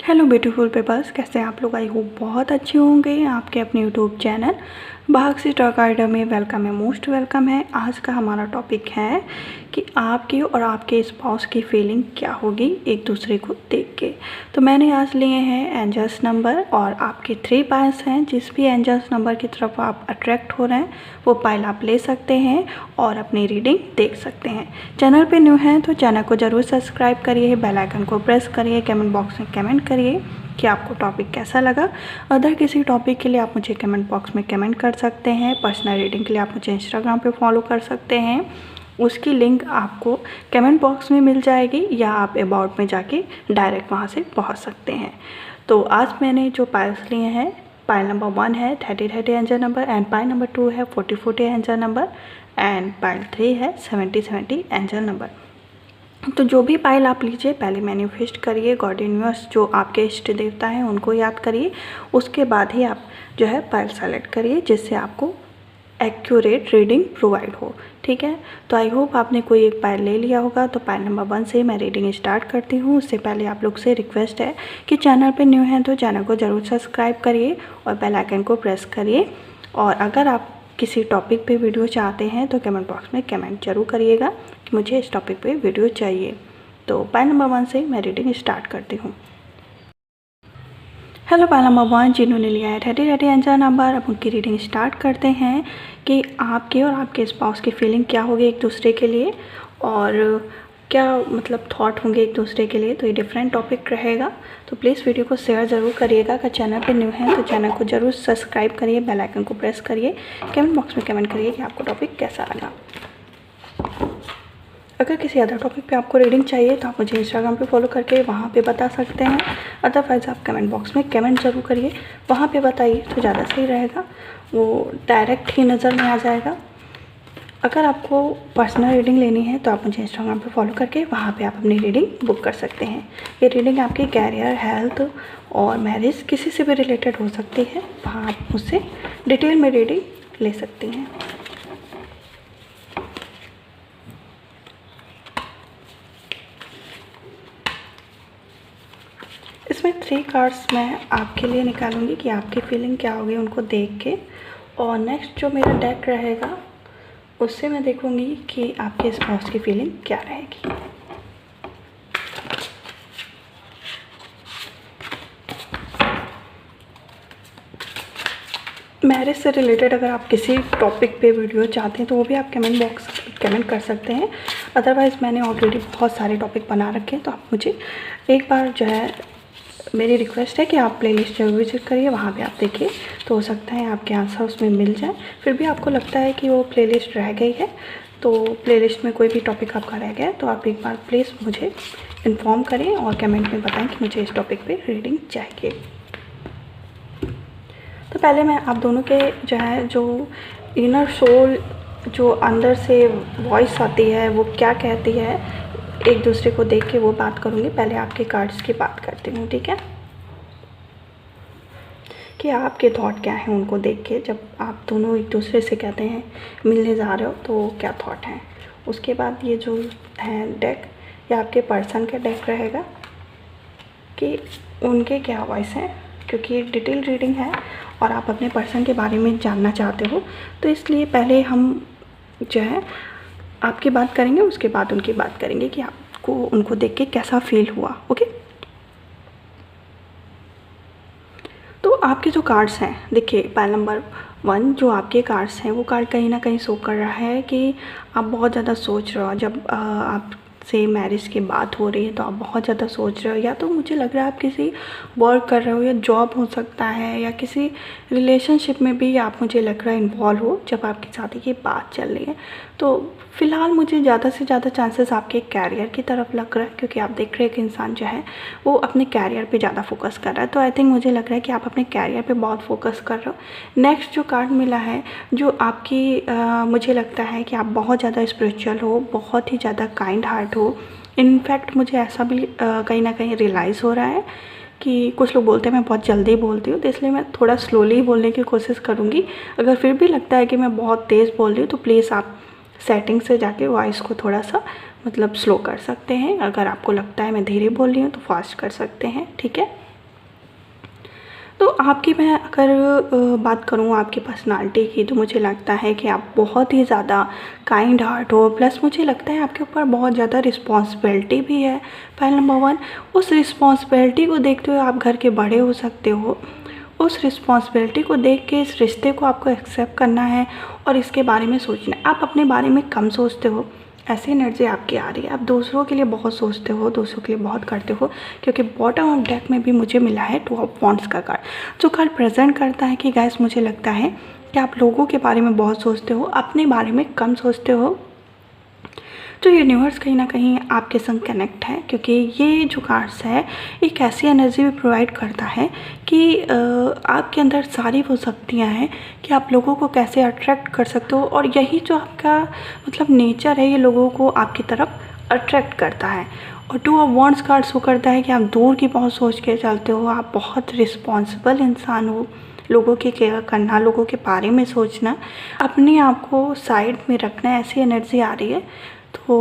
Hello beautiful peoples, कैसे हैं आप लोग। आई होप बहुत अच्छे होंगे। आपके अपने YouTube channel Bhagyashree talk idea में वेलकम है, मोस्ट वेलकम है। आज का हमारा टॉपिक है कि आपकी और आपके स्पाउस की फीलिंग क्या होगी एक दूसरे को देख के। तो मैंने आज लिए हैं एंजल्स नंबर और आपके 3 पाइल्स हैं। जिस भी एंजल्स नंबर की तरफ आप अट्रैक्ट हो रहे हैं वो पाइल आप ले सकते हैं और अपनी रीडिंग देख सकते हैं। चैनल पे न्यू हैं तो चैनल को ज़रूर सब्सक्राइब करिए, बेल आइकन को प्रेस करिए, कमेंट बॉक्स में कमेंट करिए कि आपको टॉपिक कैसा लगा। अदर किसी टॉपिक के लिए आप मुझे कमेंट बॉक्स में कमेंट कर सकते हैं। पर्सनल रीडिंग के लिए आप मुझे इंस्टाग्राम पे फॉलो कर सकते हैं, उसकी लिंक आपको कमेंट बॉक्स में मिल जाएगी या आप अबाउट में जाके डायरेक्ट वहाँ से पहुँच सकते हैं। तो आज मैंने जो पाइल्स लिए हैं, पाइल नंबर 1 है 30 angel number and pile number 2 है 40 एंजल नंबर एंड पाइल 3 है 70 एंजल नंबर। तो जो भी पाइल आप लीजिए पहले मैनिफेस्ट करिए, गॉड यूनिवर्स जो आपके इष्ट देवता हैं उनको याद करिए, उसके बाद ही आप जो है पाइल सेलेक्ट करिए जिससे आपको एक्यूरेट रीडिंग प्रोवाइड हो। ठीक है, तो आई होप आपने कोई एक पाइल ले लिया होगा। तो पाइल नंबर 1 से मैं रीडिंग स्टार्ट करती हूँ। उससे पहले आप लोग से रिक्वेस्ट है कि चैनल पे न्यू हैं तो चैनल को ज़रूर सब्सक्राइब करिए और बेल आइकन को प्रेस करिए। और अगर आप किसी टॉपिक पे वीडियो चाहते हैं तो कमेंट बॉक्स में कमेंट जरूर करिएगा कि मुझे इस टॉपिक पे वीडियो चाहिए। तो पाइल नंबर 1 से मैं रीडिंग स्टार्ट करती हूँ। हेलो पाइल नंबर 1 जिन्होंने लिया है 30 एंजल नंबर, अब उनकी रीडिंग स्टार्ट करते हैं कि आपके और आपके स्पाउस की फीलिंग क्या होगी एक दूसरे के लिए और क्या मतलब थॉट होंगे एक दूसरे के लिए। तो ये डिफरेंट टॉपिक रहेगा, तो प्लीज़ वीडियो को शेयर ज़रूर करिएगा। अगर चैनल पे न्यू हैं तो चैनल को ज़रूर सब्सक्राइब करिए, बेल आइकन को प्रेस करिए, कमेंट बॉक्स में कमेंट करिए कि आपको टॉपिक कैसा लगा। अगर किसी अदर टॉपिक पे आपको रीडिंग चाहिए तो आप मुझे इंस्टाग्राम पे फॉलो करके वहाँ पे बता सकते हैं। अदरवाइज़ आप कमेंट बॉक्स में कमेंट ज़रूर करिए, वहाँ पे बताइए तो ज़्यादा सही रहेगा, वो डायरेक्ट ही नज़र में आ जाएगा। अगर आपको पर्सनल रीडिंग लेनी है तो आप मुझे इंस्टाग्राम पे फॉलो करके वहाँ पे आप अपनी रीडिंग बुक कर सकते हैं। ये रीडिंग आपकी कैरियर, हेल्थ और मैरिज किसी से भी रिलेटेड हो सकती है, वहाँ आप मुझसे डिटेल में रीडिंग ले सकती हैं। इसमें 3 कार्ड्स मैं आपके लिए निकालूंगी कि आपकी फीलिंग क्या होगी उनको देख के, और नेक्स्ट जो मेरा डेक रहेगा उससे मैं देखूंगी कि आपके स्पाउस की फीलिंग क्या रहेगी। मैरिज से रिलेटेड अगर आप किसी टॉपिक पे वीडियो चाहते हैं तो वो भी आप कमेंट बॉक्स कमेंट कर सकते हैं। अदरवाइज़ मैंने ऑलरेडी बहुत सारे टॉपिक बना रखे हैं, तो आप मुझे एक बार जो है मेरी रिक्वेस्ट है कि आप प्लेलिस्ट जरूर विजिट करिए, वहाँ पे आप देखिए तो हो सकता है आपके आंसर उसमें मिल जाए। फिर भी आपको लगता है कि वो प्लेलिस्ट रह गई है, तो प्लेलिस्ट में कोई भी टॉपिक आपका रह गया है तो आप एक बार प्लीज़ मुझे इन्फॉर्म करें और कमेंट में बताएं कि मुझे इस टॉपिक पे रीडिंग चाहिए। तो पहले मैं आप दोनों के जो है जो इनर सोल, जो अंदर से वॉइस आती है वो क्या कहती है एक दूसरे को देख के वो बात करूँगी। पहले आपके कार्ड्स की बात करती हूँ, ठीक है, कि आपके थॉट क्या हैं उनको देख के। जब आप दोनों एक दूसरे से कहते हैं मिलने जा रहे हो तो क्या थॉट हैं। उसके बाद ये जो है डेक, ये आपके पर्सन का डेक रहेगा कि उनके क्या वॉइस हैं, क्योंकि ये डिटेल रीडिंग है और आप अपने पर्सन के बारे में जानना चाहते हो, तो इसलिए पहले हम जो है आपकी बात करेंगे, उसके बाद उनकी बात करेंगे कि आपको उनको देख के कैसा फील हुआ। ओके, तो आपके जो कार्ड्स हैं देखिए, पाइल नंबर 1 जो आपके कार्ड्स हैं वो कार्ड कहीं ना कहीं शो कर रहा है कि आप बहुत ज़्यादा सोच रहे हो। जब आप से मैरिज की बात हो रही है तो आप बहुत ज़्यादा सोच रहे हो, या तो मुझे लग रहा है आप किसी वर्क कर रहे हो या जॉब हो सकता है, या किसी रिलेशनशिप में भी आप मुझे लग रहा है इन्वॉल्व हो जब आपकी शादी की बात चल रही है। तो फ़िलहाल मुझे ज़्यादा से ज़्यादा चांसेस आपके कैरियर की तरफ लग रहा है, क्योंकि आप देख रहे हैं कि इंसान जो है वो अपने कैरियर पे ज़्यादा फोकस कर रहा है। तो आई थिंक मुझे लग रहा है कि आप अपने कैरियर पे बहुत फोकस कर रहे हो। नेक्स्ट जो कार्ड मिला है जो आपकी मुझे लगता है कि आप बहुत ज़्यादा स्पिरिचुअल हो, बहुत ही ज़्यादा काइंड हार्ट हो। इनफैक्ट मुझे ऐसा भी कहीं ना कहीं रियलाइज़ हो रहा है कि कुछ लोग बोलते हैं मैं बहुत जल्दी बोलती हूँ, तो इसलिए मैं थोड़ा स्लोली बोलने की कोशिश करूँगी। अगर फिर भी लगता है कि मैं बहुत तेज़ बोल रही हूँ तो प्लीज़ आप सेटिंग से जाके वॉइस को थोड़ा सा मतलब स्लो कर सकते हैं। अगर आपको लगता है मैं धीरे बोल रही हूँ तो फास्ट कर सकते हैं, ठीक है। तो आपकी मैं अगर बात करूँ आपकी पर्सनालिटी की, तो मुझे लगता है कि आप बहुत ही ज़्यादा काइंड हार्ट हो। प्लस मुझे लगता है आपके ऊपर बहुत ज़्यादा रिस्पॉन्सिबिलिटी भी है। पॉइंट नंबर 1, उस रिस्पॉन्सिबिलिटी को देखते हुए आप घर के बड़े हो सकते हो। उस रिस्पॉन्सिबिलिटी को देख के इस रिश्ते को आपको एक्सेप्ट करना है और इसके बारे में सोचना है। आप अपने बारे में कम सोचते हो, ऐसी एनर्जी आपकी आ रही है। आप दूसरों के लिए बहुत सोचते हो, दूसरों के लिए बहुत करते हो, क्योंकि बॉटम ऑफ डेक में भी मुझे मिला है 2 ऑफ वॉन्ड्स का कार्ड, जो कार्ड प्रेजेंट करता है कि गाइस मुझे लगता है कि आप लोगों के बारे में बहुत सोचते हो, अपने बारे में कम सोचते हो। तो यूनिवर्स कहीं ना कहीं आपके संग कनेक्ट है, क्योंकि ये जो कार्ड्स है एक ऐसी एनर्जी भी प्रोवाइड करता है कि आपके अंदर सारी वो शक्तियाँ हैं कि आप लोगों को कैसे अट्रैक्ट कर सकते हो, और यही जो आपका मतलब नेचर है, ये लोगों को आपकी तरफ अट्रैक्ट करता है। और 2 ऑफ वॉन्ड्स कार्ड शो करता है कि आप दूर की बहुत सोच के चलते हो, आप बहुत रिस्पॉन्सिबल इंसान हो। लोगों की केयर करना, लोगों के बारे में सोचना, अपने आप को साइड में रखना, ऐसी एनर्जी आ रही है। तो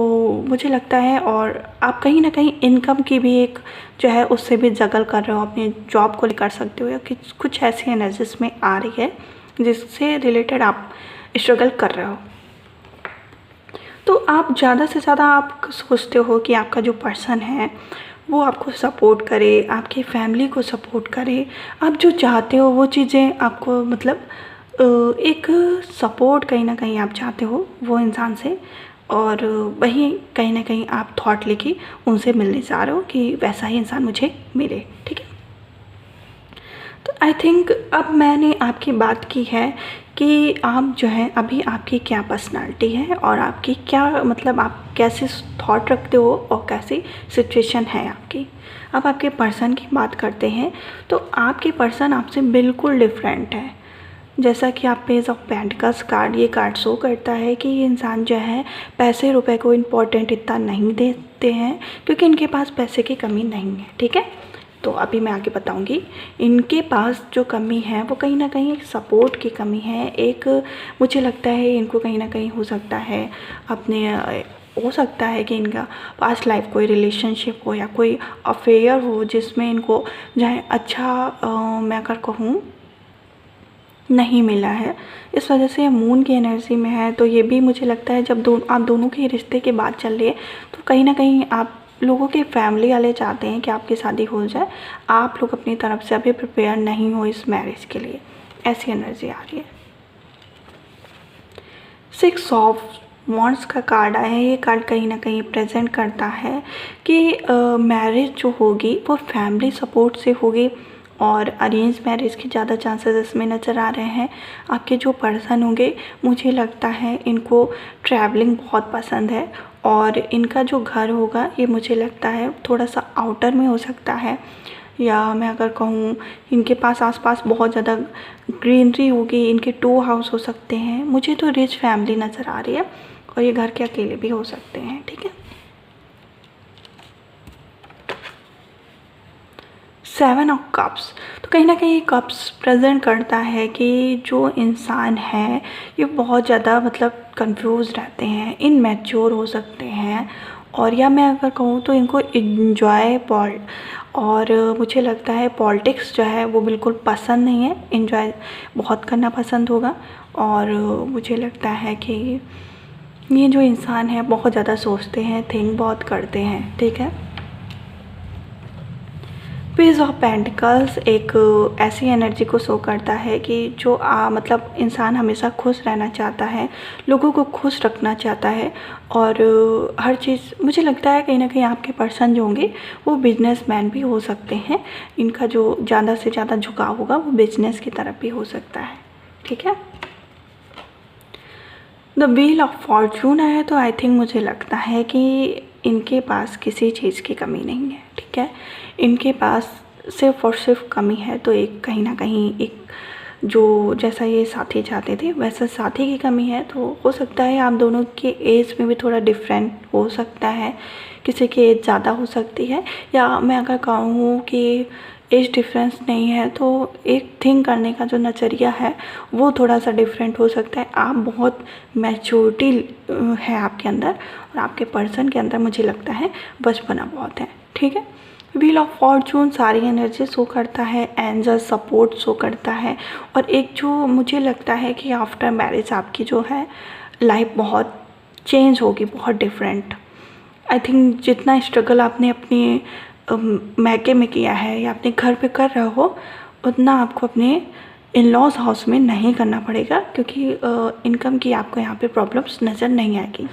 मुझे लगता है, और आप कहीं ना कहीं इनकम की भी एक जो है उससे भी जगल कर रहे हो, अपनी जॉब को कर सकते हो, या कि कुछ ऐसी एनर्जीज में आ रही है जिससे रिलेटेड आप स्ट्रगल कर रहे हो। तो आप ज़्यादा से ज़्यादा आप सोचते हो कि आपका जो पर्सन है वो आपको सपोर्ट करे, आपकी फैमिली को सपोर्ट करे, आप जो चाहते हो वो चीज़ें आपको मतलब एक सपोर्ट कहीं ना कहीं आप चाहते हो वो इंसान से, और वही कहीं ना कहीं आप थॉट लेके उनसे मिलने जा रहे हो कि वैसा ही इंसान मुझे मिले। ठीक है, तो आई थिंक अब मैंने आपकी बात की है कि आप जो है अभी आपकी क्या पर्सनालिटी है और आपकी क्या मतलब आप कैसे थॉट रखते हो और कैसी सिचुएशन है आपकी। अब आपके पर्सन की बात करते हैं, तो आपके पर्सन आपसे बिल्कुल डिफरेंट है। जैसा कि आप पेज ऑफ पेंटिकल्स कार्ड, ये कार्ड शो करता है कि ये इंसान जो है पैसे रुपए को इम्पोर्टेंट इतना नहीं देते हैं, क्योंकि इनके पास पैसे की कमी नहीं है। ठीक है, तो अभी मैं आगे बताऊंगी। इनके पास जो कमी है वो कहीं ना कहीं एक सपोर्ट की कमी है। एक मुझे लगता है इनको कहीं ना कहीं हो सकता है अपने हो सकता है कि इनका पास्ट लाइफ कोई रिलेशनशिप हो या कोई अफेयर हो जिसमें इनको जो है अच्छा मैं अगर कहूँ नहीं मिला है, इस वजह से मून की एनर्जी में है। तो ये भी मुझे लगता है जब आप दोनों के रिश्ते की बात चल रही है, तो कहीं ना कहीं आप लोगों के फैमिली वाले चाहते हैं कि आपकी शादी हो जाए, आप लोग अपनी तरफ से अभी प्रिपेयर नहीं हो इस मैरिज के लिए, ऐसी एनर्जी आ रही है। 6 ऑफ वॉन्ड्स का कार्ड आया है। ये कार्ड कहीं ना कहीं प्रेजेंट करता है कि मैरिज जो होगी वो फैमिली सपोर्ट से होगी, और अरेंज मैरिज के ज़्यादा चांसेस इसमें नज़र आ रहे हैं। आपके जो पर्सन होंगे मुझे लगता है इनको ट्रैवलिंग बहुत पसंद है, और इनका जो घर होगा ये मुझे लगता है थोड़ा सा आउटर में हो सकता है, या मैं अगर कहूँ इनके पास आसपास बहुत ज़्यादा ग्रीनरी होगी। इनके 2 हाउस हो सकते हैं। मुझे तो रिच फैमिली नज़र आ रही है, और ये घर के अकेले भी हो सकते हैं। ठीक है, 7 ऑफ कप्स, तो कहीं ना कहीं कप्स प्रेजेंट करता है कि जो इंसान है ये बहुत ज़्यादा मतलब कंफ्यूज रहते हैं, इनमैच्योर हो सकते हैं, और या मैं अगर कहूँ तो इनको इन्जॉय और मुझे लगता है पॉलिटिक्स जो है वो बिल्कुल पसंद नहीं है। इन्जॉय बहुत करना पसंद होगा, और मुझे लगता है कि ये जो इंसान है बहुत ज़्यादा सोचते हैं, थिंक बहुत करते हैं। ठीक है, पेज ऑफ पेंटिकल्स एक ऐसी एनर्जी को शो करता है कि जो मतलब इंसान हमेशा खुश रहना चाहता है, लोगों को खुश रखना चाहता है, और हर चीज़ मुझे लगता है कहीं ना कहीं आपके पर्सन जो होंगे वो बिजनेसमैन भी हो सकते हैं। इनका जो ज़्यादा से ज़्यादा झुकाव होगा वो बिजनेस की तरफ भी हो सकता है। ठीक है, द व्हील ऑफ फॉर्चून है, तो आई थिंक मुझे लगता है कि इनके पास किसी चीज़ की कमी नहीं है। ठीक है, इनके पास सिर्फ और सिर्फ कमी है तो एक कहीं ना कहीं एक जो जैसा ये साथी चाहते थे वैसा साथी की कमी है। तो हो सकता है आप दोनों के एज में भी थोड़ा डिफरेंट हो सकता है, किसी की एज ज़्यादा हो सकती है, या मैं अगर कहूँ कि एज डिफरेंस नहीं है तो एक थिंक करने का जो नज़रिया है वो थोड़ा सा डिफरेंट हो सकता है। आप बहुत मैच्योरिटी है आपके अंदर, और आपके पर्सन के अंदर मुझे लगता है बचपना बहुत है। ठीक है। व्हील ऑफ फॉर्चून सारी एनर्जी शो करता है, एंजल सपोर्ट शो करता है, और एक जो मुझे लगता है कि आफ्टर मैरिज आपकी जो है लाइफ बहुत चेंज होगी, बहुत डिफरेंट। आई थिंक जितना स्ट्रगल आपने अपने मैके में किया है या अपने घर पे कर रहे हो, उतना आपको अपने इन लॉज हाउस में नहीं करना पड़ेगा, क्योंकि इनकम की आपको यहाँ पे प्रॉब्लम्स नज़र नहीं आएगी।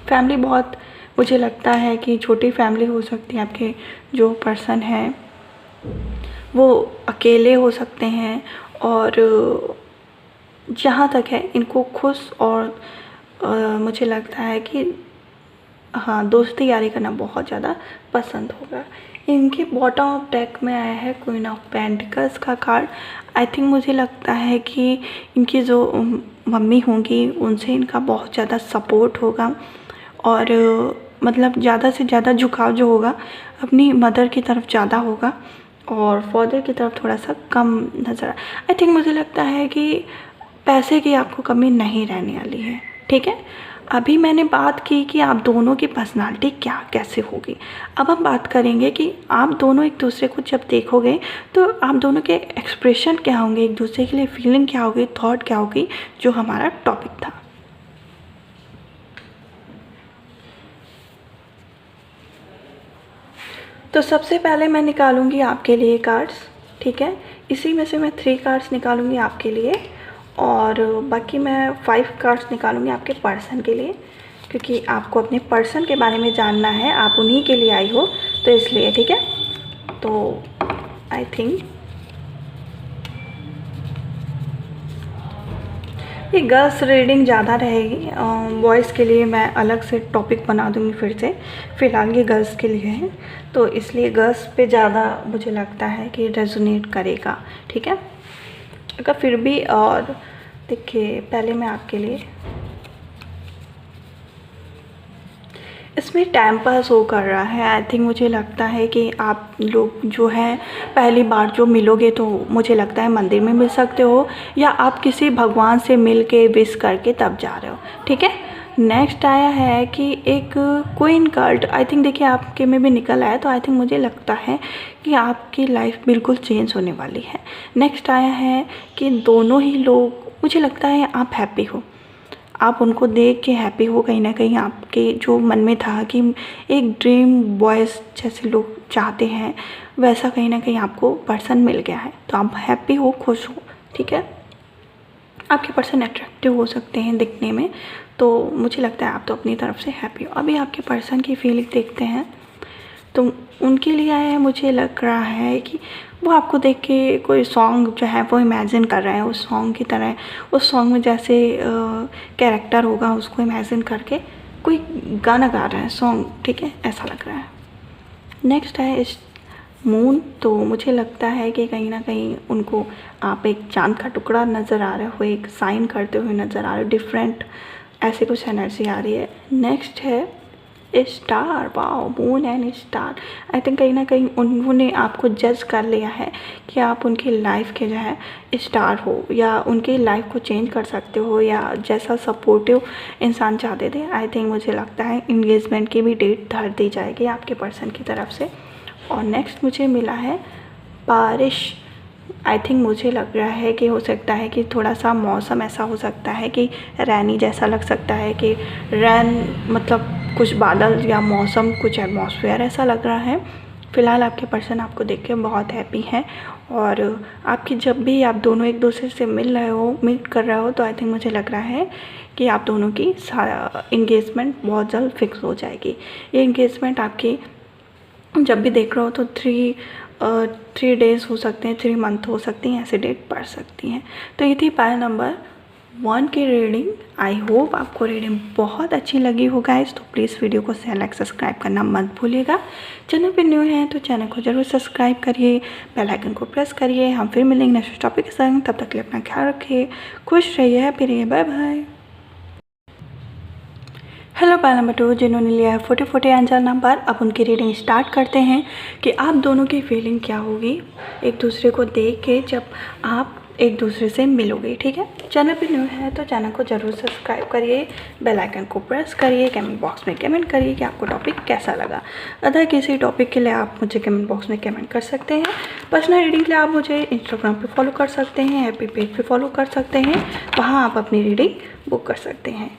फैमिली बहुत, मुझे लगता है कि छोटी फैमिली हो सकती है, आपके जो पर्सन है वो अकेले हो सकते हैं, और जहाँ तक है इनको खुश और मुझे लगता है कि हाँ दोस्ती यारी करना बहुत ज़्यादा पसंद होगा। इनके बॉटम ऑफ डेक में आया है क्वीन ऑफ पेंटिकल्स का कार्ड। आई थिंक मुझे लगता है कि इनकी जो मम्मी होंगी उनसे इनका बहुत ज़्यादा सपोर्ट होगा, और मतलब ज़्यादा से ज़्यादा झुकाव जो होगा अपनी मदर की तरफ ज़्यादा होगा, और फादर की तरफ थोड़ा सा कम नज़र। आई थिंक मुझे लगता है कि पैसे की आपको कमी नहीं रहने वाली है, ठीक है। अभी मैंने बात की कि आप दोनों की पर्सनालिटी क्या कैसे होगी। अब हम बात करेंगे कि आप दोनों एक दूसरे को जब देखोगे तो आप दोनों के एक्सप्रेशन क्या होंगे, एक दूसरे के लिए फीलिंग क्या होगी, थॉट क्या होगी, जो हमारा टॉपिक था। तो सबसे पहले मैं निकालूंगी आपके लिए कार्ड्स, ठीक है। इसी में से मैं 3 कार्ड्स निकालूंगी आपके लिए, और बाकी मैं 5 कार्ड्स निकालूंगी आपके पर्सन के लिए, क्योंकि आपको अपने पर्सन के बारे में जानना है, आप उन्हीं के लिए आई हो तो इसलिए, ठीक है। तो आई थिंक ये गर्ल्स रीडिंग ज़्यादा रहेगी, बॉयज़ के लिए मैं अलग से टॉपिक बना दूंगी फिर से। फ़िलहाल ये गर्ल्स के लिए है, तो इसलिए गर्ल्स पे ज़्यादा मुझे लगता है कि रेजोनेट करेगा, ठीक है। अगर फिर भी, और देखिए पहले मैं आपके लिए इसमें टाइम पास हो कर रहा है। आई थिंक मुझे लगता है कि आप लोग जो है पहली बार जो मिलोगे तो मुझे लगता है मंदिर में मिल सकते हो, या आप किसी भगवान से मिल के विश करके तब जा रहे हो, ठीक है। नेक्स्ट आया है कि एक क्वीन कार्ड। आई थिंक देखिए आपके में भी निकल आया, तो आई थिंक मुझे लगता है कि आपकी लाइफ बिल्कुल चेंज होने वाली है। नेक्स्ट आया है कि दोनों ही लोग, मुझे लगता है आप हैप्पी हो, आप उनको देख के हैप्पी हो। कहीं ना कहीं आपके जो मन में था कि एक ड्रीम बॉयज़ जैसे लोग चाहते हैं, वैसा कहीं ना कहीं आपको पर्सन मिल गया है, तो आप हैप्पी हो, खुश हो, ठीक है। आपके पर्सन अट्रैक्टिव हो सकते हैं दिखने में, तो मुझे लगता है आप तो अपनी तरफ से हैप्पी हो। अभी आपके पर्सन की फीलिंग देखते हैं, तो उनके लिए आया है, मुझे लग रहा है कि वो आपको देख के कोई सॉन्ग जो है वो इमेजिन कर रहे हैं, उस सॉन्ग की तरह, उस सॉन्ग में जैसे कैरेक्टर होगा उसको इमेजिन करके कोई गाना गा रहा है, सॉन्ग, ठीक है, ऐसा लग रहा है। नेक्स्ट है इस मून। तो मुझे लगता है कि कहीं ना कहीं उनको आप एक चांद का टुकड़ा नज़र आ रहे हो, एक साइन करते हुए नज़र आ रहे हो, डिफरेंट ऐसे कुछ एनर्जी आ रही है। नेक्स्ट है star. Wow, moon and star. I think कहीं ना कहीं उन्होंने आपको जज कर लिया है कि आप उनकी लाइफ के जो है स्टार हो, या उनकी लाइफ को चेंज कर सकते हो, या जैसा सपोर्टिव इंसान चाहते थे। आई थिंक मुझे लगता है इंगेजमेंट की भी डेट धर दी जाएगी आपके पर्सन की तरफ से। और नेक्स्ट मुझे मिला है बारिश। आई थिंक मुझे लग रहा है कि हो सकता है कि थोड़ा सा मौसम ऐसा हो सकता है कि रैनी जैसा लग सकता है, कि रैन मतलब कुछ बादल या मौसम, कुछ एटमॉस्फेयर ऐसा लग रहा है। फ़िलहाल आपके पर्सन आपको देख के बहुत हैप्पी हैं, और आपकी जब भी आप दोनों एक दूसरे से मिल रहे हो, मीट कर रहे हो, तो आई थिंक मुझे लग रहा है कि आप दोनों की इंगेजमेंट बहुत जल्द फिक्स हो जाएगी। ये इंगेजमेंट आपकी जब भी देख रहे हो तो 3 डेज़ हो सकते हैं, 3 मंथ हो सकती हैं, ऐसे डेट पड़ सकती हैं। तो ये थी पायल नंबर 1 की रीडिंग। आई होप आपको रीडिंग बहुत अच्छी लगी हो गाइस। तो प्लीज़ वीडियो को शेयर, लाइक, सब्सक्राइब करना मत भूलिएगा। चैनल पे न्यू हैं तो चैनल को जरूर सब्सक्राइब करिए, बेल आइकन को प्रेस करिए। हम फिर मिलेंगे नेक्स्ट टॉपिक के संग, तब तक के लिए अपना ख्याल रखिए, खुश रहिए, हैप्पी रहिए, bye bye. Hello Payal number 2 जिन्होंने लिया है 4040 एंजल नंबर। अब उनकी रीडिंग स्टार्ट करते हैं कि आप दोनों की फीलिंग क्या होगी एक दूसरे को देख के, जब आप एक दूसरे से मिलोगे। ठीक है, चैनल पे न्यू है तो चैनल को ज़रूर सब्सक्राइब करिए, बेल आइकन को प्रेस करिए, कमेंट बॉक्स में कमेंट करिए कि आपको टॉपिक कैसा लगा। अदर किसी टॉपिक के लिए आप मुझे कमेंट बॉक्स में कमेंट कर सकते हैं। पर्सनल रीडिंग के लिए आप मुझे इंस्टाग्राम पे फॉलो कर सकते हैं, एपी पेज पे फॉलो कर सकते हैं, वहाँ आप अपनी रीडिंग बुक कर सकते हैं।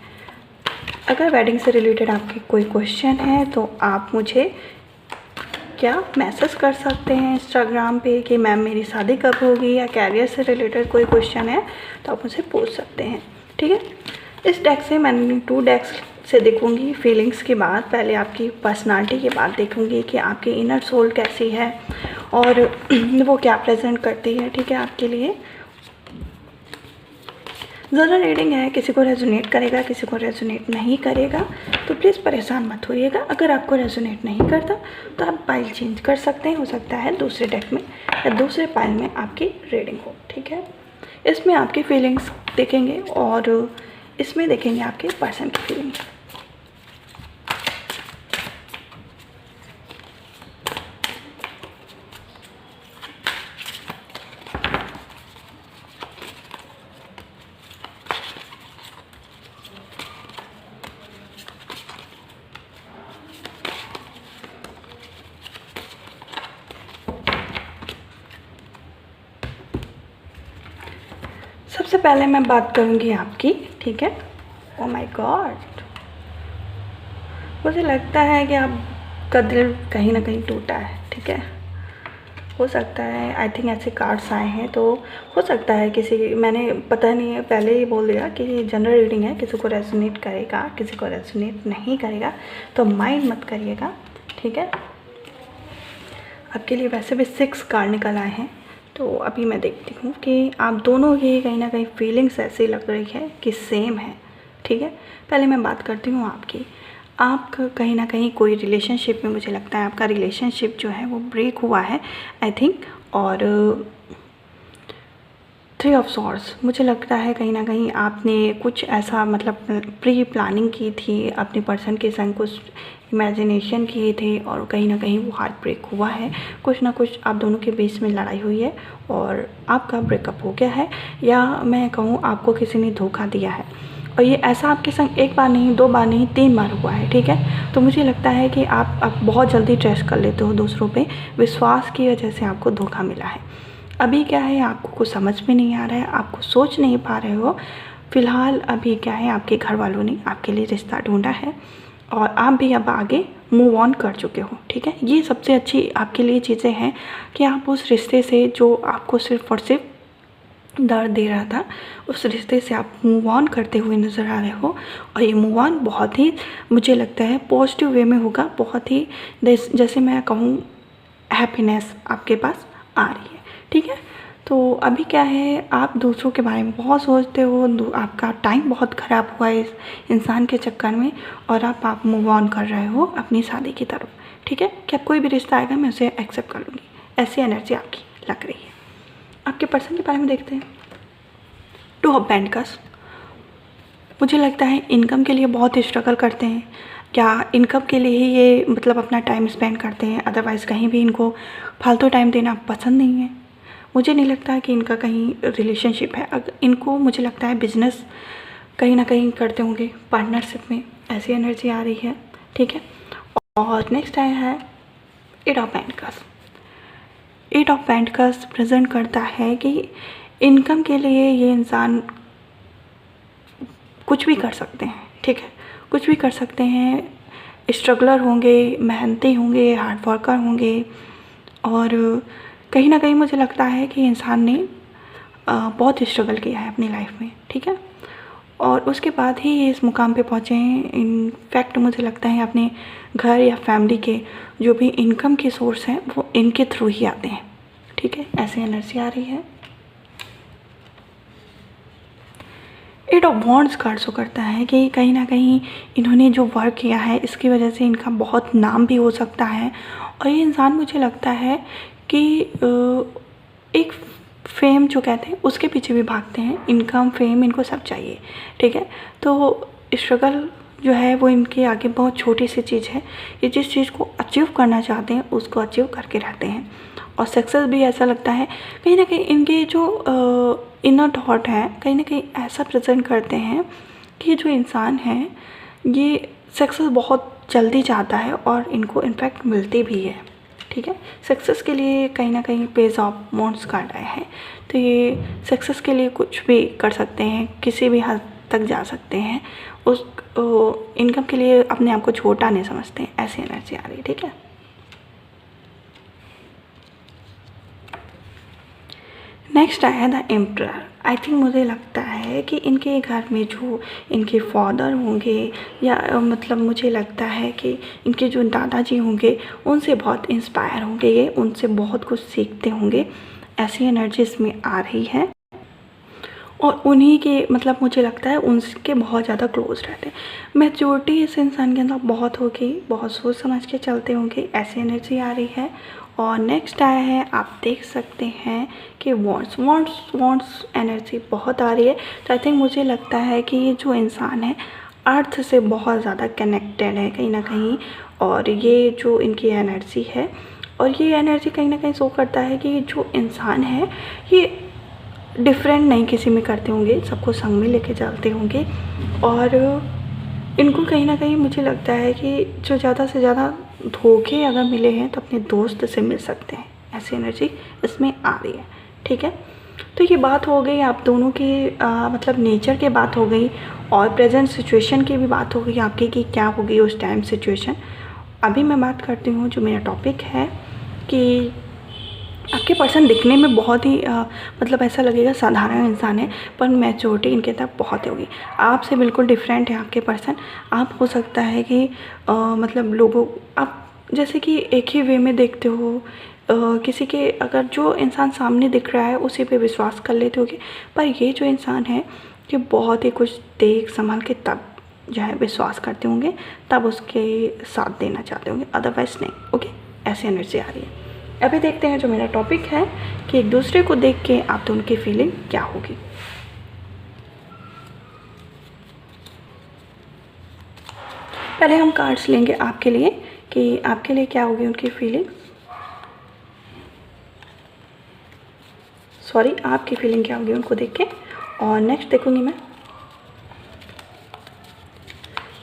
अगर वेडिंग से रिलेटेड आपके कोई क्वेश्चन है तो आप मुझे क्या मैसेज कर सकते हैं इंस्टाग्राम पे कि मैम मेरी शादी कब होगी, या कैरियर से रिलेटेड कोई क्वेश्चन है तो आप मुझे पूछ सकते हैं। ठीक है, इस डेक से मैं 2 डेक्स से देखूंगी फीलिंग्स के बाद। पहले आपकी पर्सनालिटी के बाद देखूंगी कि आपकी इनर सोल कैसी है और वो क्या प्रेजेंट करती है। ठीक है, आपके लिए ज़रा रीडिंग है, किसी को रेजोनेट करेगा, किसी को रेजोनेट नहीं करेगा, तो प्लीज़ परेशान मत होइएगा। अगर आपको रेजोनेट नहीं करता तो आप पाइल चेंज कर सकते हैं, हो सकता है दूसरे डेक में या दूसरे पाइल में आपकी रीडिंग हो। ठीक है, इसमें आपकी फीलिंग्स देखेंगे और इसमें देखेंगे आपके पर्सन की फीलिंग्स। सबसे पहले मैं बात करूंगी आपकी। ठीक है, ओह माय गॉड, मुझे लगता है कि आपका दिल कहीं ना कहीं टूटा है। ठीक है, हो सकता है, आई थिंक ऐसे कार्ड्स आए हैं तो हो सकता है किसी, मैंने पता नहीं है पहले ही बोल दिया कि जनरल रीडिंग है, किसी को रेजोनेट करेगा, किसी को रेजोनेट नहीं करेगा, तो माइंड मत करिएगा। ठीक है, आपके लिए वैसे भी 6 कार्ड निकल आए हैं, तो अभी मैं देखती हूँ कि आप दोनों की कहीं ना कहीं फीलिंग्स ऐसी लग रही है कि सेम है। ठीक है, पहले मैं बात करती हूँ आपकी। आप कहीं ना कहीं कोई रिलेशनशिप में, मुझे लगता है आपका रिलेशनशिप जो है वो ब्रेक हुआ है आई थिंक। और 3 ऑफ सॉर्ड्स, मुझे लगता है कहीं ना कहीं आपने कुछ ऐसा मतलब प्री प्लानिंग की थी, अपने पर्सन के संग कुछ इमेजिनेशन किए थे और कहीं ना कहीं वो हार्ट ब्रेक हुआ है। कुछ ना कुछ आप दोनों के बीच में लड़ाई हुई है और आपका ब्रेकअप हो गया है, या मैं कहूँ आपको किसी ने धोखा दिया है। और ये ऐसा आपके संग 1 बार नहीं, 2 बार नहीं, 3 बार हुआ है। ठीक है, तो मुझे लगता है कि आप बहुत जल्दी ट्रस्ट कर लेते हो दूसरों पे, विश्वास की वजह से आपको धोखा मिला है। अभी क्या है, आपको कुछ समझ में नहीं आ रहा है, आपको सोच नहीं पा रहे हो। फ़िलहाल अभी क्या है, आपके घर वालों ने आपके लिए रिश्ता ढूंढा है और आप भी अब आगे मूव ऑन कर चुके हो। ठीक है, ये सबसे अच्छी आपके लिए चीज़ें हैं कि आप उस रिश्ते से जो आपको सिर्फ़ और सिर्फ दर्द दे रहा था, उस रिश्ते से आप मूव ऑन करते हुए नज़र आ रहे हो। और ये मूव ऑन बहुत ही, मुझे लगता है पॉजिटिव वे में होगा, बहुत ही जैसे मैं कहूँ हैप्पीनेस आपके पास आ रही है। ठीक है, तो अभी क्या है, आप दूसरों के बारे में बहुत सोचते हो, आपका टाइम बहुत ख़राब हुआ है इस इंसान के चक्कर में, और आप मूव ऑन कर रहे हो अपनी शादी की तरफ। ठीक है, कि अब कोई भी रिश्ता आएगा मैं उसे एक्सेप्ट कर लूँगी, ऐसी एनर्जी आपकी लग रही है। आपके पर्सन के बारे में देखते हैं। 2 ऑफ पेंटिकल्स, मुझे लगता है इनकम के लिए बहुत स्ट्रगल करते हैं, क्या इनकम के लिए ही ये मतलब अपना टाइम स्पेंड करते हैं, अदरवाइज़ कहीं भी इनको फालतू टाइम देना पसंद नहीं है। मुझे नहीं लगता कि इनका कहीं रिलेशनशिप है, अगर इनको मुझे लगता है बिजनेस कहीं ना कहीं करते होंगे पार्टनरशिप में, ऐसी एनर्जी आ रही है। ठीक है, और नेक्स्ट आया है 8 of pentacles. 8 of pentacles present करता है कि इनकम के लिए ये इंसान कुछ भी कर सकते हैं। ठीक है, कुछ भी कर सकते हैं, स्ट्रगलर होंगे, मेहनती होंगे, हार्ड वर्कर होंगे, और कहीं ना कहीं मुझे लगता है कि इंसान ने बहुत स्ट्रगल किया है अपनी लाइफ में। ठीक है, और उसके बाद ही ये इस मुकाम पे पहुँचे हैं। इनफैक्ट मुझे लगता है अपने घर या फैमिली के जो भी इनकम के सोर्स हैं वो इनके थ्रू ही आते हैं। ठीक है, ऐसी एनर्जी आ रही है। 8 ऑफ वॉन्ड्स कार्ड शो करता है कि कहीं ना कहीं इन्होंने जो वर्क किया है इसकी वजह से इनका बहुत नाम भी हो सकता है, और ये इंसान मुझे लगता है कि एक फेम जो कहते हैं उसके पीछे भी भागते हैं। इनकम, फेम, इनको सब चाहिए। ठीक है, तो स्ट्रगल जो है वो इनके आगे बहुत छोटी सी चीज़ है। ये जिस चीज़ को अचीव करना चाहते हैं उसको अचीव करके रहते हैं। और सक्सेस भी ऐसा लगता है कहीं ना कहीं इनके जो इनर थॉट है कहीं ना कहीं ऐसा प्रेजेंट करते हैं कि जो इंसान है ये सक्सेस बहुत जल्दी चाहता है और इनको इनफैक्ट मिलती भी है। ठीक है, सक्सेस के लिए कहीं ना कहीं पेज ऑफ वांट्स कार्ड आया है, तो ये सक्सेस के लिए कुछ भी कर सकते हैं, किसी भी हद तक जा सकते हैं। उस इनकम के लिए अपने आप को छोटा नहीं समझते हैं, ऐसी एनर्जी आ रही है। ठीक है, नेक्स्ट आया द एम्परर। आई थिंक मुझे लगता है कि इनके घर में जो इनके फादर होंगे या मतलब मुझे लगता है कि इनके जो दादाजी होंगे उनसे बहुत इंस्पायर होंगे, ये उनसे बहुत कुछ सीखते होंगे, ऐसी एनर्जी इसमें आ रही है। और उन्हीं के मतलब मुझे लगता है उनके बहुत ज़्यादा क्लोज रहते हैं। मैच्योरिटी इस इंसान के अंदर बहुत होगी, बहुत सोच समझ के चलते होंगे, ऐसी एनर्जी आ रही है। और नेक्स्ट आया है, आप देख सकते हैं कि वॉन्ट्स एनर्जी बहुत आ रही है। तो आई थिंक मुझे लगता है कि ये जो इंसान है अर्थ से बहुत ज़्यादा कनेक्टेड है कहीं ना कहीं। और ये जो इनकी एनर्जी है, और ये एनर्जी कहीं ना कहीं शो करता है कि जो इंसान है ये डिफरेंट नहीं किसी में करते होंगे, सबको संग में लेके चलते होंगे। और इनको कहीं ना कहीं मुझे लगता है कि जो ज़्यादा से ज़्यादा धोखे अगर मिले हैं तो अपने दोस्त से मिल सकते हैं, ऐसी एनर्जी इसमें आ रही है। ठीक है, तो ये बात हो गई आप दोनों की मतलब नेचर की बात हो गई, और प्रेजेंट सिचुएशन की भी बात हो गई आपकी कि क्या होगी उस टाइम सिचुएशन। अभी मैं बात करती हूँ जो मेरा टॉपिक है कि आपके पर्सन दिखने में बहुत ही मतलब ऐसा लगेगा साधारण इंसान है, पर मैच्योरिटी इनके तक बहुत होगी। आपसे बिल्कुल डिफरेंट है आपके पर्सन। आप हो सकता है कि मतलब लोगों आप जैसे कि एक ही वे में देखते हो, किसी के अगर जो इंसान सामने दिख रहा है उसी पे विश्वास कर लेते होगे, पर ये जो इंसान है ये बहुत ही कुछ देख संभाल के तब जो है विश्वास करते होंगे, तब उसके साथ देना चाहते होंगे, अदरवाइज़ नहीं। ओके, ऐसी एनर्जी आ रही है। अभी देखते हैं जो मेरा टॉपिक है कि एक दूसरे को देख के आप दोनों की फीलिंग क्या होगी। पहले हम कार्ड्स लेंगे आपके लिए कि आपके लिए क्या होगी उनकी फीलिंग, सॉरी आपकी फीलिंग क्या होगी उनको देख के। और नेक्स्ट देखूंगी मैं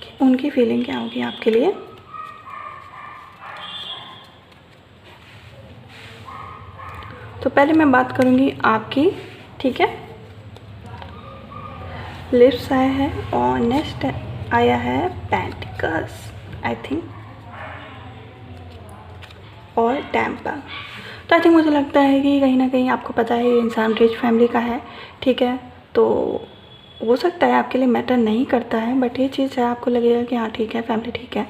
कि उनकी फीलिंग क्या होगी आपके लिए। तो पहले मैं बात करूंगी आपकी। ठीक है, लिप्स आया है और नेक्स्ट आया है पेंटिकल्स आई थिंक, और टेम्पर। तो आई थिंक मुझे लगता है कि कहीं ना कहीं आपको पता है ये इंसान रिच फैमिली का है। ठीक है, तो हो सकता है आपके लिए मैटर नहीं करता है, बट ये चीज़ है आपको लगेगा कि हाँ ठीक है फैमिली ठीक है।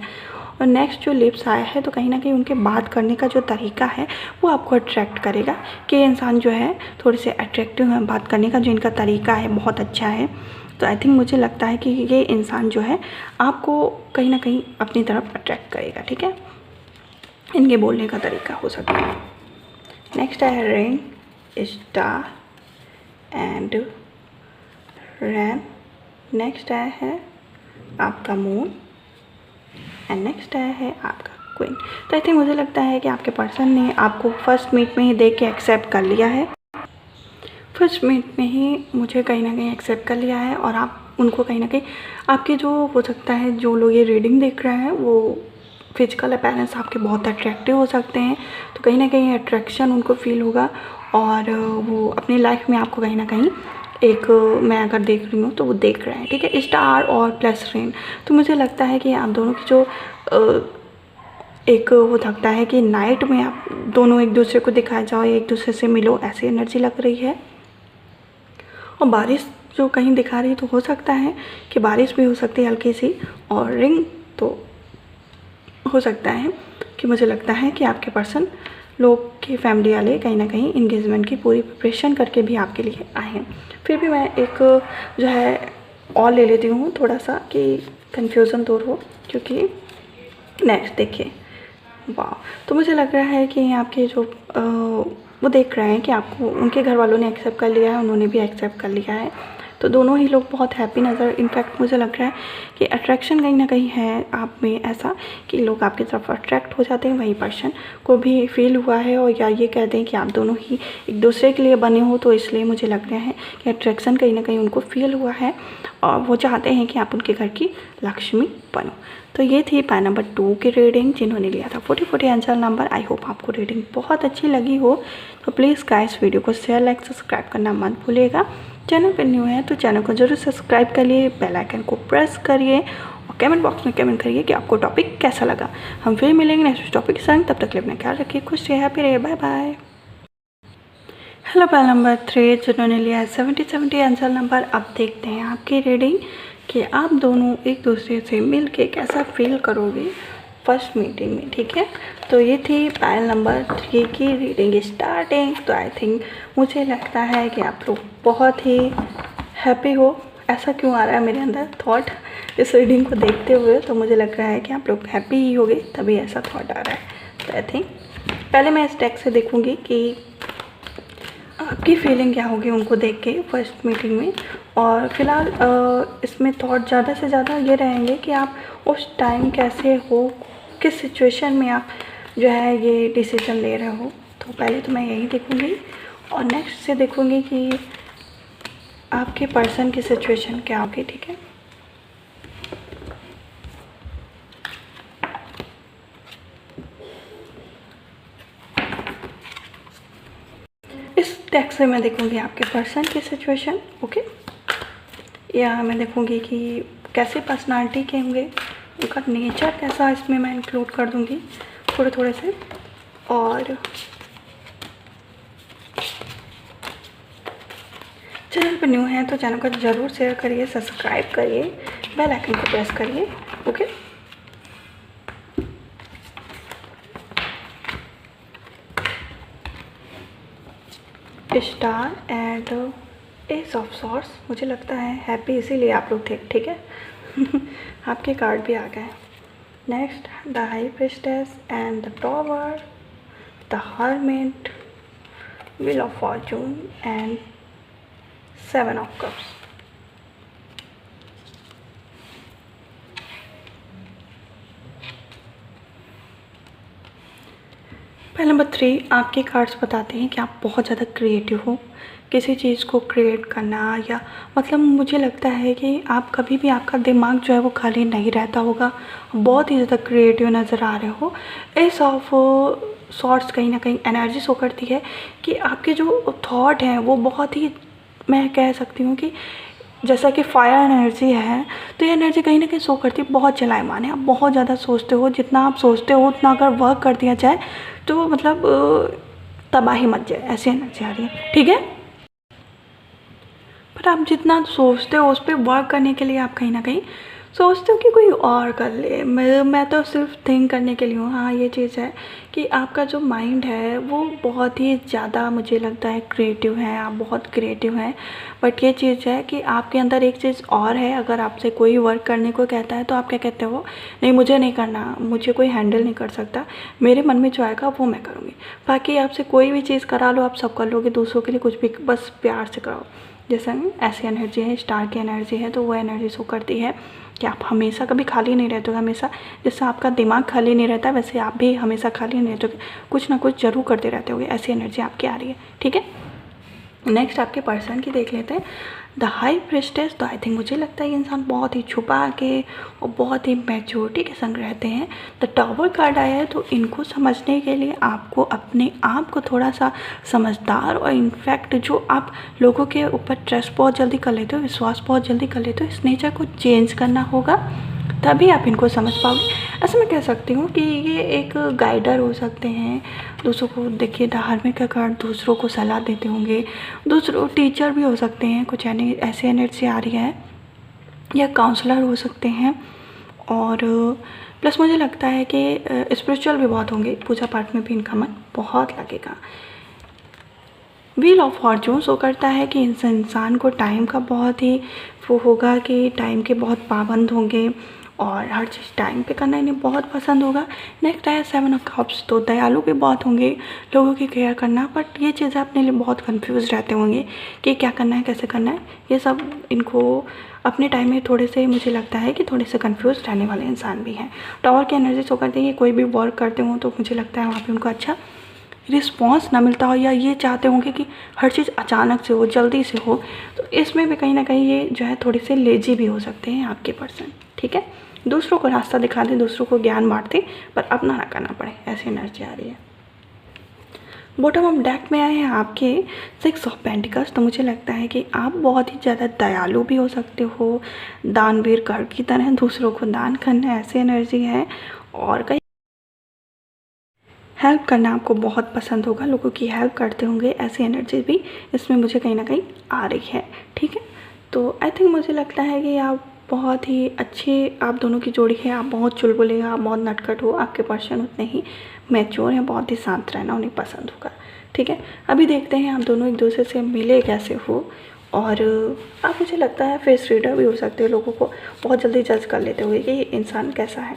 और नेक्स्ट जो लिप्स आया है तो कहीं ना कहीं उनके बात करने का जो तरीका है वो आपको अट्रैक्ट करेगा कि ये इंसान जो है थोड़े से अट्रैक्टिव है, बात करने का जो इनका तरीका है बहुत अच्छा है। तो आई थिंक मुझे लगता है कि ये इंसान जो है आपको कहीं ना कहीं अपनी तरफ अट्रैक्ट करेगा। ठीक है, इनके बोलने का तरीका हो सकता है। नेक्स्ट है rain, star and ran. Next आया है आपका मून एंड नेक्स्ट आया है आपका क्वीन। तो आई थिंक मुझे लगता है कि आपके पर्सन ने आपको फर्स्ट मीट में ही देख के एक्सेप्ट कर लिया है, फर्स्ट मीट में ही मुझे कहीं ना कहीं एक्सेप्ट कर लिया है। और आप उनको कहीं ना कहीं आपके जो हो सकता है जो लोग ये रीडिंग देख रहे हैं वो फिजिकल अपीयरेंस आपके बहुत अट्रैक्टिव हो सकते हैं, तो कहीं ना कहीं अट्रैक्शन उनको फील होगा। और वो अपनी लाइफ में आपको कहीं ना कहीं एक मैं अगर देख रही हूँ तो वो देख रहे हैं। ठीक है, स्टार और प्लस रेन। तो मुझे लगता है कि आप दोनों की जो एक वो लगता है कि नाइट में आप दोनों एक दूसरे को दिखाया जाओ, एक दूसरे से मिलो, ऐसी एनर्जी लग रही है। और बारिश जो कहीं दिखा रही है तो हो सकता है कि बारिश भी हो सकती है हल्की सी, और रिंग तो हो सकता है कि मुझे लगता है कि आपके पर्सन लोग की फैमिली वाले कहीं ना कहीं इंगेजमेंट की पूरी प्रिपरेशन करके भी आपके लिए आए हैं। फिर भी मैं एक जो है और ले लेती हूँ थोड़ा सा कि कंफ्यूजन दूर हो, क्योंकि नेक्स्ट देखिए वाह। तो मुझे लग रहा है कि आपके जो वो देख रहे हैं कि आपको उनके घर वालों ने एक्सेप्ट कर लिया है, उन्होंने भी एक्सेप्ट कर लिया है। तो दोनों ही लोग बहुत हैप्पी नज़र, इनफैक्ट मुझे लग रहा है कि अट्रैक्शन कहीं ना कहीं है आप में ऐसा कि लोग आपकी तरफ अट्रैक्ट हो जाते हैं, वही पर्सन को भी फील हुआ है। और या ये कहते हैं कि आप दोनों ही एक दूसरे के लिए बने हो, तो इसलिए मुझे लग रहा है कि अट्रैक्शन कहीं ना कहीं उनको फील हुआ है और वो चाहते हैं कि आप उनके घर की लक्ष्मी बनो। तो ये थी पाई नंबर 2 की रीडिंग, जिन्होंने लिया था 4040 आंसर नंबर। आई होप आपको रीडिंग बहुत अच्छी लगी हो। तो प्लीज़ गाइस वीडियो को शेयर, लाइक, सब्सक्राइब करना मत भूलिएगा। चैनल पर न्यू है तो चैनल को जरूर सब्सक्राइब करिए, बेल आइकन को प्रेस करिए और कमेंट बॉक्स में कमेंट करिए कि आपको टॉपिक कैसा लगा। हम फिर मिलेंगे नेक्स्ट टॉपिक के संग, तब तक के लिए अपना ख्याल रखिए, खुश रहिए, हैप्पी रहिए, बाय बाय। हेलो पाई नंबर 3, जिन्होंने लिया है 7070 आंसर नंबर। अब देखते हैं आपकी रीडिंग कि आप दोनों एक दूसरे से मिल के कैसा फील करोगे फर्स्ट मीटिंग में, ठीक है। तो ये थी पायल नंबर 3 की रीडिंग स्टार्टिंग। तो आई थिंक मुझे लगता है कि आप लोग बहुत ही हैप्पी हो। ऐसा क्यों आ रहा है मेरे अंदर थॉट इस रीडिंग को देखते हुए, तो मुझे लग रहा है कि आप लोग हैप्पी ही होगे, तभी ऐसा थॉट आ रहा है। तो आई थिंक पहले मैं इस टेक्स्ट से देखूँगी कि आपकी फीलिंग क्या होगी उनको देख के फर्स्ट मीटिंग में। और फिलहाल इसमें थॉट ज़्यादा से ज़्यादा ये रहेंगे कि आप उस टाइम कैसे हो, किस सिचुएशन में आप जो है ये डिसीजन ले रहे हो। तो पहले तो मैं यही देखूँगी और नेक्स्ट से देखूँगी कि आपके पर्सन की सिचुएशन क्या होगी, ठीक है। इस टेक्स्ट से मैं देखूँगी आपके पर्सन की सिचुएशन, ओके। या मैं देखूँगी कि कैसे पर्सनालिटी के होंगे, उनका नेचर कैसा, इसमें मैं इंक्लूड कर दूँगी थोड़े थोड़े से। और चैनल पर न्यू है तो चैनल को ज़रूर शेयर करिए, सब्सक्राइब करिए, बेल आइकन को प्रेस करिए, okay. Star and S of swords, मुझे लगता है हैप्पी इसीलिए आप लोग थे, ठीक है। आपके कार्ड भी आ गए। Next the high priestess and the tower, the hermit, wheel of Fortune and 7 of cups. पहले नंबर 3 आपके कार्ड्स बताते हैं कि आप बहुत ज़्यादा क्रिएटिव हो, किसी चीज़ को क्रिएट करना, या मतलब मुझे लगता है कि आप कभी भी आपका दिमाग जो है वो खाली नहीं रहता होगा, बहुत ही ज़्यादा क्रिएटिव नज़र आ रहे हो। एस ऑफ सॉर्ट्स कहीं ना कहीं एनर्जी शो करती है कि आपके जो थॉट हैं वो बहुत ही, मैं कह सकती हूँ कि जैसा कि फायर एनर्जी है, तो ये एनर्जी कहीं ना कहीं शो करती है बहुत चलायमान है। आप बहुत ज़्यादा सोचते हो, जितना आप सोचते हो उतना अगर वर्क कर दिया जाए तो मतलब तबाही मच जाए, ऐसी एनर्जी आ रही है, ठीक है। पर आप जितना सोचते हो उस पर वर्क करने के लिए आप कहीं ना कहीं सोचते हो कि कोई और कर ले, मैं तो सिर्फ थिंक करने के लिए हूँ। हाँ ये चीज़ है कि आपका जो माइंड है वो बहुत ही ज़्यादा मुझे लगता है क्रिएटिव है, आप बहुत क्रिएटिव हैं। बट ये चीज़ है कि आपके अंदर एक चीज़ और है, अगर आपसे कोई वर्क करने को कहता है तो आप क्या कहते हो, नहीं मुझे नहीं करना, मुझे कोई हैंडल नहीं कर सकता, मेरे मन में जो आएगा वो मैं करूँगी। बाकी आपसे कोई भी चीज़ करा लो आप सब कर लोगे, दूसरों के लिए कुछ भी बस प्यार से कराओ। जैसे ऐसी एनर्जी है, स्टार की एनर्जी है, तो वो एनर्जी शो करती है कि आप हमेशा कभी खाली नहीं रहते हो। हमेशा जैसे आपका दिमाग खाली नहीं रहता वैसे आप भी हमेशा खाली नहीं रहते हो, कुछ ना कुछ जरूर करते रहते होगे, ऐसी एनर्जी आपकी आ रही है, ठीक है। नेक्स्ट आपके पर्सन की देख लेते हैं, द हाई प्रिस्टेस। तो आई थिंक मुझे लगता है ये इंसान बहुत ही छुपा के और बहुत ही मैच्योरिटी के संग रहते हैं। द टावर कार्ड आया है, तो इनको समझने के लिए आपको अपने आप को थोड़ा सा समझदार और इनफैक्ट जो आप लोगों के ऊपर ट्रस्ट बहुत जल्दी कर लेते हो, विश्वास बहुत जल्दी कर लेते हो, इस नेचर को चेंज करना होगा, तभी आप इनको समझ पाओगे। ऐसा मैं कह सकती हूँ कि ये एक गाइडर हो सकते हैं, दूसरों को देखिए धार्मिक का कार्ड दूसरों को सलाह देते होंगे, दूसरों टीचर भी हो सकते हैं, कुछ ऐसे एनर्जी आ रही है, या काउंसलर हो सकते हैं। और प्लस मुझे लगता है कि स्पिरिचुअल भी बहुत होंगे, पूजा पाठ में भी इनका मन बहुत लगेगा। व्हील ऑफ फॉर्चून शो करता है कि इंसान को टाइम का बहुत ही वो होगा कि टाइम के बहुत पाबंद होंगे और हर चीज़ टाइम पे करना इन्हें बहुत पसंद होगा। नेक्स्ट है 7 ऑफ कप्स, तो दयालु भी बहुत होंगे, लोगों की केयर करना, बट ये चीज़ें अपने लिए बहुत कंफ्यूज रहते होंगे कि क्या करना है, कैसे करना है। ये सब इनको अपने टाइम में थोड़े से, मुझे लगता है कि थोड़े से कंफ्यूज रहने वाले इंसान भी हैं। टावर की एनर्जी शो करते हैं कि कोई भी वर्क करते हो तो मुझे लगता है वहाँ पे उनको अच्छा रिस्पॉन्स ना मिलता हो, या ये चाहते होंगे कि हर चीज़ अचानक से हो, जल्दी से हो। तो इसमें भी कहीं ना कहीं ये जो है थोड़े से लेजी भी हो सकते हैं आपके पर्सन। ठीक है, दूसरों को रास्ता दिखा दे, दूसरों को ज्ञान बांटते, पर अपना ना करना पड़े, ऐसी एनर्जी आ रही है। बॉटम ऑफ डेक में आए हैं आपके 6 ऑफ पेंटिकल्स, तो मुझे लगता है कि आप बहुत ही ज़्यादा दयालु भी हो सकते हो, दानवीर कर्ण की तरह दूसरों को दान करना, ऐसी एनर्जी है। और कहीं हेल्प करना आपको बहुत पसंद होगा, लोगों की हेल्प करते होंगे, ऐसी एनर्जी भी इसमें मुझे कहीं ना कहीं आ रही है। ठीक है, तो आई थिंक मुझे लगता है कि आप बहुत ही अच्छे, आप दोनों की जोड़ी है। आप बहुत चुलबुले, आप बहुत नटखट हो, आपके पर्सन उतने ही मैच्योर हैं, बहुत ही शांत रहना उन्हें पसंद होगा। ठीक है, अभी देखते हैं आप दोनों एक दूसरे से मिले कैसे हो। और आप, मुझे लगता है फेस रीडर भी हो सकते हो, लोगों को बहुत जल्दी जज कर लेते हुए कि ये इंसान कैसा है।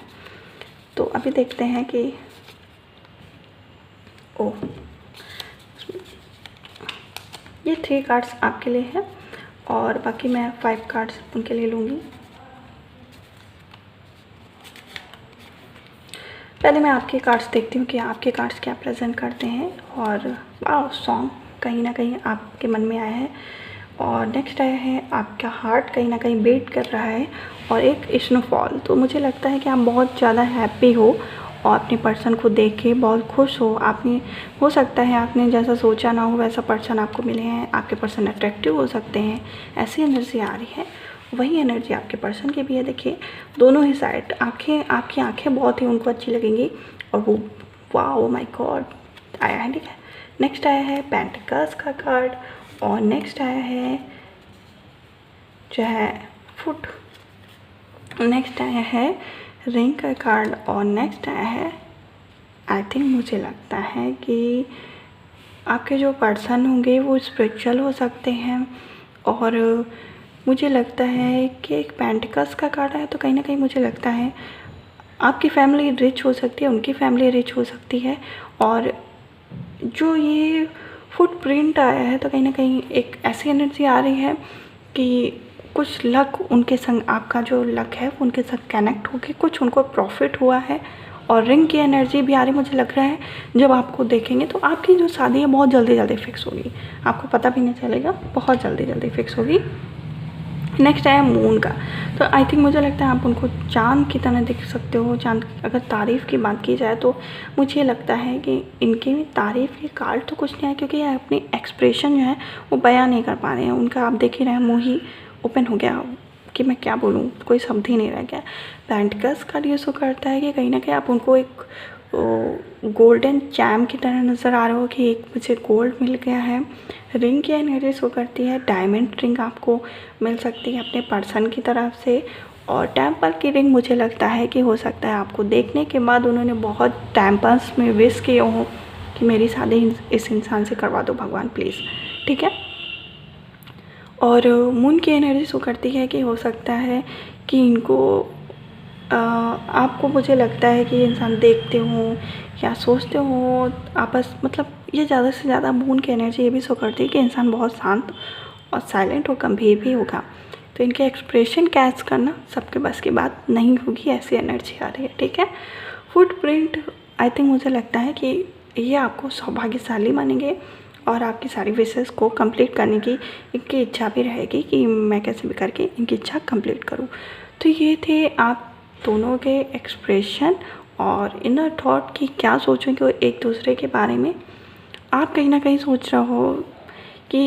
तो अभी देखते हैं कि ये 3 कार्ड्स आपके लिए हैं और बाकी मैं 5 कार्ड्स उनके लिए लूँगी। पहले मैं आपके कार्ड्स देखती हूँ कि आपके कार्ड्स क्या प्रेजेंट करते हैं। और सॉन्ग कहीं ना कहीं आपके मन में आया है। और नेक्स्ट आया है आपका हार्ट कहीं ना कहीं बीट कर रहा है, और एक स्नोफॉल। तो मुझे लगता है कि आप बहुत ज़्यादा हैप्पी हो और अपने पर्सन को देख के बहुत खुश हो। आपने, हो सकता है आपने जैसा सोचा ना हो वैसा पर्सन आपको मिले हैं, आपके पर्सन अट्रैक्टिव हो सकते हैं, ऐसी एनर्जी आ रही है। वही एनर्जी आपके पर्सन की भी है। देखिए दोनों ही साइड आपकी आंखें बहुत ही उनको अच्छी लगेंगी, और वो वाओ माय गॉड आया है। ठीक है, नेक्स्ट आया है पेंटिकल्स का कार्ड, और नेक्स्ट आया है जो है फुट, नेक्स्ट आया है रिंग का कार्ड, और नेक्स्ट आया है, आई थिंक मुझे लगता है कि आपके जो पर्सन होंगे वो स्पिरिचुअल हो सकते हैं। और मुझे लगता है कि एक पेंटिकल्स का कार्ड है, तो कहीं ना कहीं मुझे लगता है आपकी फैमिली रिच हो सकती है, उनकी फैमिली रिच हो सकती है। और जो ये फुटप्रिंट आया है, तो कहीं ना कहीं एक ऐसी एनर्जी आ रही है कि कुछ लक उनके संग, आपका जो लक है वो उनके साथ कनेक्ट होके कुछ उनको प्रॉफिट हुआ है। और रिंग की एनर्जी भी आ रही, मुझे लग रहा है जब आपको देखेंगे तो आपकी जो शादी है बहुत जल्दी जल्दी फिक्स होगी, आपको पता भी नहीं चलेगा, बहुत जल्दी जल्दी फिक्स होगी। नेक्स्ट है मून का, तो आई थिंक मुझे लगता है आप उनको चांद की तरह देख सकते हो। चांद, अगर तारीफ़ की बात की जाए तो मुझे लगता है कि इनके में तारीफ़ के कार्ड तो कुछ नहीं है, क्योंकि ये अपनी एक्सप्रेशन जो है वो बयां नहीं कर पा रहे हैं। उनका आप देख ही रहे हैं, मुँह ही ओपन हो गया कि मैं क्या बोलूँ, कोई शब्द ही नहीं रह गया। पेंटिकल्स कार्ड ये शो करता है कि कहीं ना कहीं आप उनको एक गोल्डन चैम की तरह नज़र आ रहे हो कि एक मुझे गोल्ड मिल गया है। रिंग की एनर्जी शो करती है, डायमंड रिंग आपको मिल सकती है अपने पर्सन की तरफ से। और टेम्पल की रिंग मुझे लगता है कि हो सकता है आपको देखने के बाद उन्होंने बहुत टेम्पल्स में विश किए हों कि मेरी शादी इस इंसान से करवा दो भगवान प्लीज़। ठीक है, और मून की एनर्जी शो करती है कि हो सकता है कि इनको आपको, मुझे लगता है कि इंसान देखते हो या सोचते हो आपस, मतलब ये ज़्यादा से ज़्यादा मून की एनर्जी ये भी शो करती है कि इंसान बहुत शांत और साइलेंट और गंभीर भी होगा। तो इनके एक्सप्रेशन कैच करना सबके बस की बात नहीं होगी, ऐसी एनर्जी आ रही है। ठीक है, फुटप्रिंट आई थिंक मुझे लगता है कि ये आपको सौभाग्यशाली मानेंगे और आपकी सारी विशेज़ को कंप्लीट करने की इनकी इच्छा भी रहेगी कि मैं कैसे भी करके इनकी इच्छा कंप्लीट करूँ। तो ये थे आप दोनों के एक्सप्रेशन और इनर थॉट की क्या सोचेंगे एक दूसरे के बारे में। आप कहीं ना कहीं सोच रहे हो कि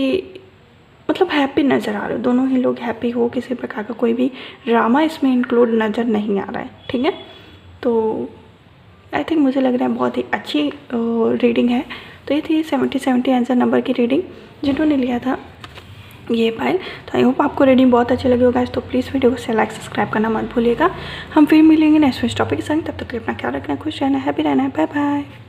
मतलब हैप्पी नज़र आ रहे हो, दोनों ही लोग हैप्पी हो, किसी प्रकार का कोई भी ड्रामा इसमें इंक्लूड नज़र नहीं आ रहा है। ठीक है, तो आई थिंक मुझे लग रहा है बहुत ही अच्छी रीडिंग है। तो ये थी 70 आंसर नंबर की रीडिंग जिन्होंने लिया था ये फाइल। तो आई होप आपको रीडिंग बहुत अच्छी लगी होगा। तो प्लीज़ वीडियो को लाइक सब्सक्राइब करना मत भूलिएगा। हम फिर मिलेंगे नेक्स्ट टॉपिक के संग, तब तक के लिए अपना ख्याल रखना, खुश रहना, हैप्पी रहना है। Bye bye.